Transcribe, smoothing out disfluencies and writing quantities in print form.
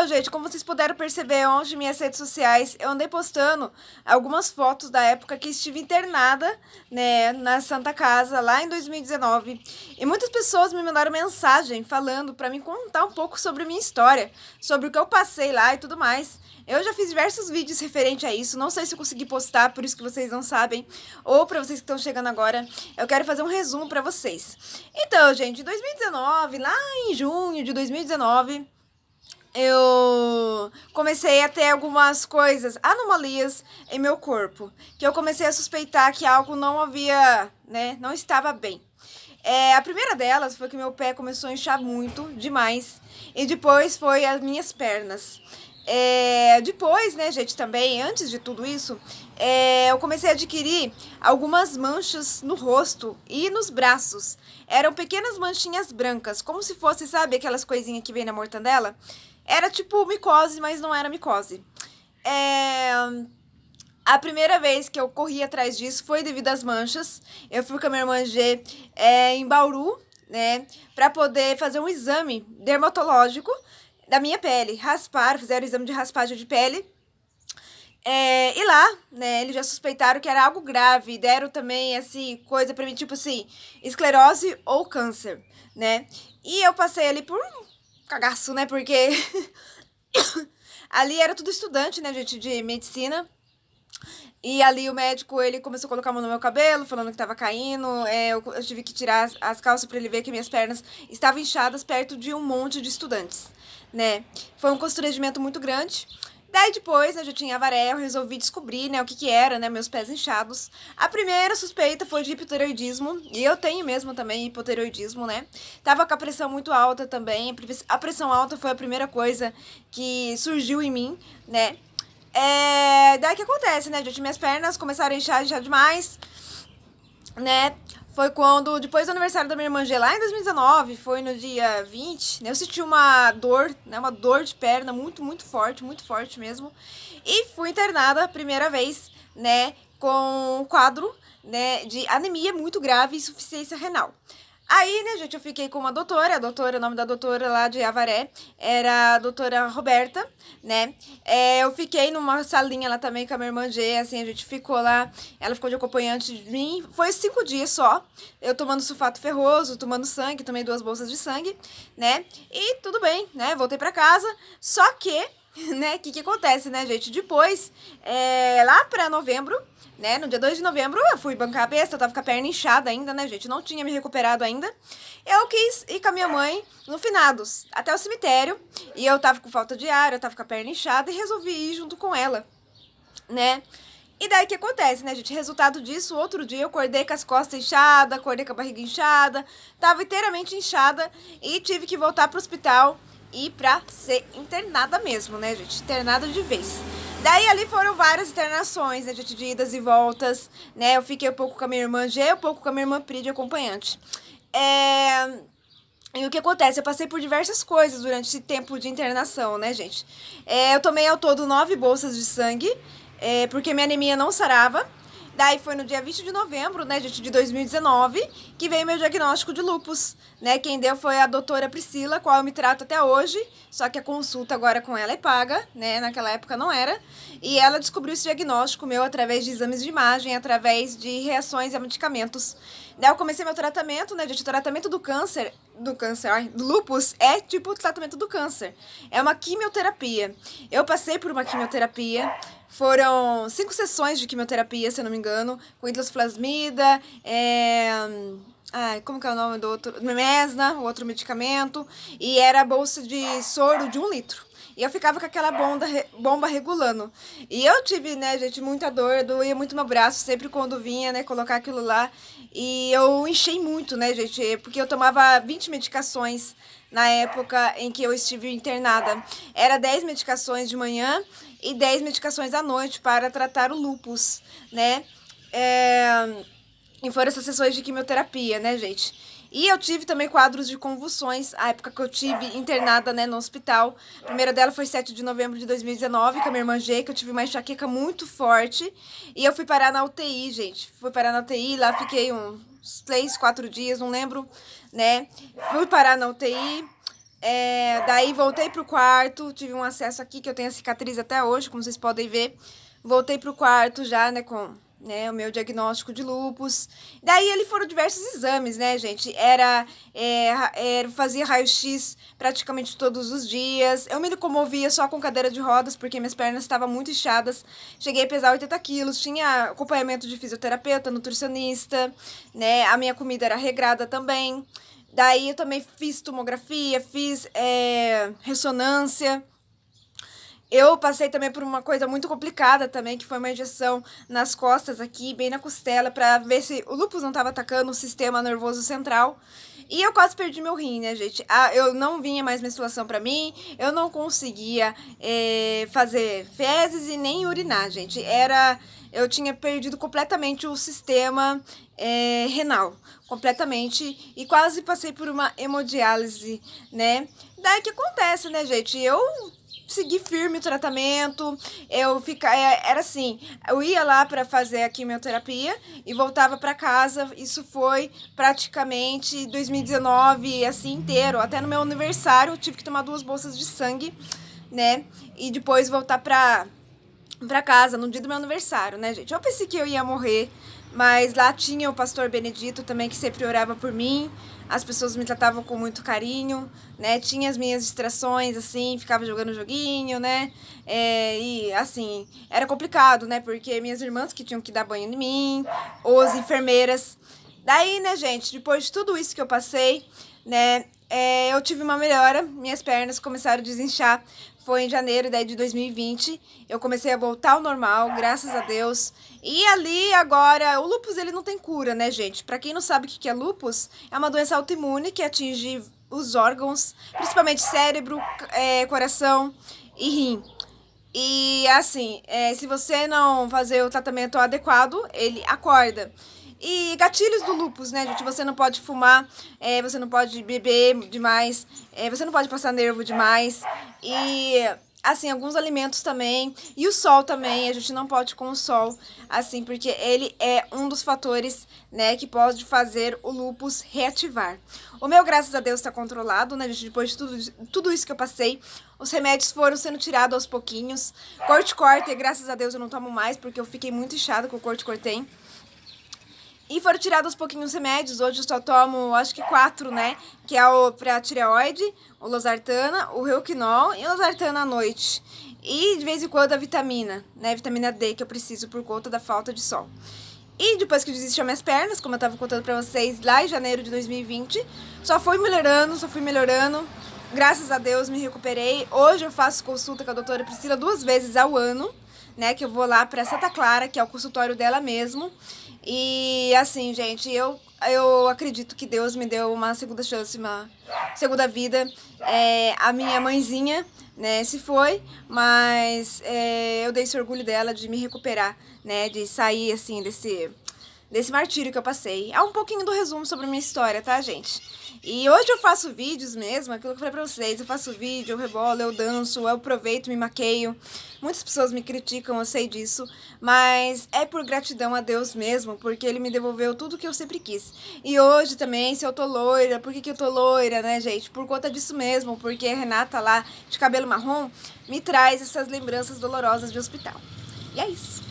Então, gente, como vocês puderam perceber hoje em minhas redes sociais, eu andei postando algumas fotos da época que estive internada, né, na Santa Casa, lá em 2019. E muitas pessoas me mandaram mensagem falando pra me contar um pouco sobre a minha história, sobre o que eu passei lá e tudo mais. Eu já fiz diversos vídeos referente a isso, não sei se eu consegui postar, por isso que vocês não sabem, ou pra vocês que estão chegando agora, eu quero fazer um resumo pra vocês. Então, gente, em 2019, lá em junho de 2019... eu comecei a ter algumas coisas, anomalias em meu corpo, que eu comecei a suspeitar que algo não havia, né, não estava bem. A primeira delas foi que meu pé começou a inchar muito, demais, e depois foi as minhas pernas. Depois, né, gente, também, antes de tudo isso, eu comecei a adquirir algumas manchas no rosto e nos braços. Eram pequenas manchinhas brancas, como se fosse, sabe, aquelas coisinhas que vem na mortandela? Era tipo micose, mas não era micose. A primeira vez que eu corri atrás disso foi devido às manchas. Eu fui com a minha irmã G em Bauru, né, pra poder fazer um exame dermatológico da minha pele. Fizeram o exame de raspagem de pele. E lá, né, eles já suspeitaram que era algo grave. Deram também, assim, coisa pra mim, tipo assim, esclerose ou câncer, né. E eu passei ali por cagaço, né, porque ali era tudo estudante, né, gente, de medicina. E ali o médico, ele começou a colocar a mão no meu cabelo, falando que tava caindo. Eu tive que tirar as calças pra ele ver que minhas pernas estavam inchadas perto de um monte de estudantes, né. Foi um constrangimento muito grande. Daí depois, né, já tinha avaré, eu resolvi descobrir, né, o que que era, né, meus pés inchados. A primeira suspeita foi de hipotireoidismo, e eu tenho mesmo também hipotireoidismo, né. Tava com a pressão muito alta também, a pressão alta foi a primeira coisa que surgiu em mim, né. Daí que acontece, né, gente, minhas pernas começaram a inchar demais, né. Foi quando, depois do aniversário da minha irmã G, lá em 2019, foi no dia 20, né, eu senti uma dor, né, uma dor de perna muito forte mesmo. E fui internada a primeira vez, né, com um quadro, né, de anemia muito grave e insuficiência renal. Aí, né, gente, eu fiquei com uma doutora, o nome da doutora lá de Avaré era a doutora Roberta, né. Eu fiquei numa salinha lá também com a minha irmã G, assim, a gente ficou lá, ela ficou de acompanhante de mim, foi 5 dias só, eu tomando sulfato ferroso, tomando sangue, tomei 2 bolsas de sangue, né, e tudo bem, né, voltei pra casa, só que, né, o que acontece, né, gente, depois, lá pra novembro, né, no dia 2 de novembro, eu fui bancar a besta, eu tava com a perna inchada ainda, né, gente, não tinha me recuperado ainda. Eu quis ir com a minha mãe no finados, até o cemitério, e eu tava com falta de ar, eu tava com a perna inchada e resolvi ir junto com ela, né. E daí o que acontece, né, gente, resultado disso, outro dia eu acordei com as costas inchadas, acordei com a barriga inchada, tava inteiramente inchada e tive que voltar pro hospital e pra ser internada mesmo, né, gente, internada de vez. Daí ali foram várias internações, né, gente, de idas e voltas, né, eu fiquei um pouco com a minha irmã G, um pouco com a minha irmã Pri de acompanhante. E o que acontece? Eu passei por diversas coisas durante esse tempo de internação, né, gente? Eu tomei ao todo 9 bolsas de sangue, porque minha anemia não sarava. Daí foi no dia 20 de novembro, né, gente, de 2019, que veio meu diagnóstico de lúpus, né? Quem deu foi a doutora Priscila, qual eu me trato até hoje, só que a consulta agora com ela é paga, né? Naquela época não era. E ela descobriu esse diagnóstico meu através de exames de imagem, através de reações a medicamentos. Daí eu comecei meu tratamento, né, gente? O tratamento do câncer, do lúpus é tipo o tratamento do câncer. É uma quimioterapia. Eu passei por uma quimioterapia. Foram 5 sessões de quimioterapia, se eu não me engano, com hidrosflasmida, como que é o nome do outro? Memesna, o outro medicamento, e era a bolsa de soro de 1 litro. E eu ficava com aquela bomba regulando. E eu tive, né, gente, muita dor, doía muito meu braço, sempre quando vinha, né, colocar aquilo lá. E eu enchei muito, né, gente, porque eu tomava 20 medicações na época em que eu estive internada. Era 10 medicações de manhã e 10 medicações à noite para tratar o lúpus, né. E foram essas sessões de quimioterapia, né, gente. E eu tive também quadros de convulsões, a época que eu tive internada, né, no hospital. A primeira dela foi 7 de novembro de 2019, com a minha irmã G, que eu tive uma enxaqueca muito forte. E eu fui parar na UTI, gente. Fui parar na UTI, lá fiquei uns 3, 4 dias, não lembro, né. Fui parar na UTI, Daí voltei pro quarto, tive um acesso aqui, que eu tenho a cicatriz até hoje, como vocês podem ver. Voltei pro quarto já, né, com o meu diagnóstico de lúpus. Daí ali foram diversos exames, né, gente? Fazia raio-x praticamente todos os dias. Eu me locomovia só com cadeira de rodas, porque minhas pernas estavam muito inchadas. Cheguei a pesar 80 quilos, tinha acompanhamento de fisioterapeuta, nutricionista, né? A minha comida era regrada também. Daí eu também fiz tomografia, fiz ressonância. Eu passei também por uma coisa muito complicada também, que foi uma injeção nas costas aqui, bem na costela, pra ver se o lúpus não tava atacando o sistema nervoso central. E eu quase perdi meu rim, né, gente? Eu não vinha mais menstruação pra mim, eu não conseguia fazer fezes e nem urinar, gente. Eu tinha perdido completamente o sistema renal, completamente, e quase passei por uma hemodiálise, né? Daí que acontece, né, gente? Eu segui firme o tratamento, era assim, eu ia lá para fazer a quimioterapia e voltava para casa. Isso foi praticamente 2019, assim, inteiro, até no meu aniversário eu tive que tomar 2 bolsas de sangue, né, e depois voltar pra casa no dia do meu aniversário, né, gente? Eu pensei que eu ia morrer, mas lá tinha o pastor Benedito também, que sempre orava por mim. As pessoas me tratavam com muito carinho, né? Tinha as minhas distrações, assim, ficava jogando joguinho, né? E, assim, era complicado, né? Porque minhas irmãs que tinham que dar banho em mim, ou as enfermeiras. Daí, né, gente, depois de tudo isso que eu passei, né, eu tive uma melhora, minhas pernas começaram a desinchar. Foi em janeiro daí de 2020, eu comecei a voltar ao normal, graças a Deus. E ali agora, o lúpus ele não tem cura, né, gente? Pra quem não sabe o que é lúpus, é uma doença autoimune que atinge os órgãos, principalmente cérebro, coração e rim. E assim, se você não fazer o tratamento adequado, ele acorda. E gatilhos do lúpus, né, gente? Você não pode fumar, você não pode beber demais, você não pode passar nervo demais. E, assim, alguns alimentos também. E o sol também, a gente não pode ir com o sol, assim, porque ele é um dos fatores, né, que pode fazer o lúpus reativar. O meu, graças a Deus, tá controlado, né, gente? Depois de tudo isso que eu passei, os remédios foram sendo tirados aos pouquinhos. Corticoide, graças a Deus, eu não tomo mais, porque eu fiquei muito inchada com o corticoide. E foram tirados aos pouquinhos os remédios. Hoje eu só tomo, acho que 4, né? Que é o pra tireoide, o losartana, o Reuquinol e o losartana à noite. E de vez em quando a vitamina, né? Vitamina D que eu preciso por conta da falta de sol. E depois que desistiu minhas pernas, como eu tava contando pra vocês lá em janeiro de 2020, só fui melhorando. Graças a Deus me recuperei. Hoje eu faço consulta com a doutora Priscila 2 vezes ao ano, né? Que eu vou lá pra Santa Clara, que é o consultório dela mesmo. E assim, gente, eu acredito que Deus me deu uma segunda chance, uma segunda vida. A minha mãezinha, né, se foi, mas eu dei esse orgulho dela de me recuperar, né, de sair, assim, desse martírio que eu passei. É um pouquinho do resumo sobre a minha história, tá, gente? E hoje eu faço vídeos mesmo, aquilo que eu falei pra vocês, eu faço vídeo, eu rebolo, eu danço, eu aproveito, me maqueio. Muitas pessoas me criticam, eu sei disso, mas é por gratidão a Deus mesmo, porque Ele me devolveu tudo que eu sempre quis. E hoje também, se eu tô loira, por que eu tô loira, né, gente? Por conta disso mesmo, porque a Renata lá, de cabelo marrom, me traz essas lembranças dolorosas de hospital. E é isso.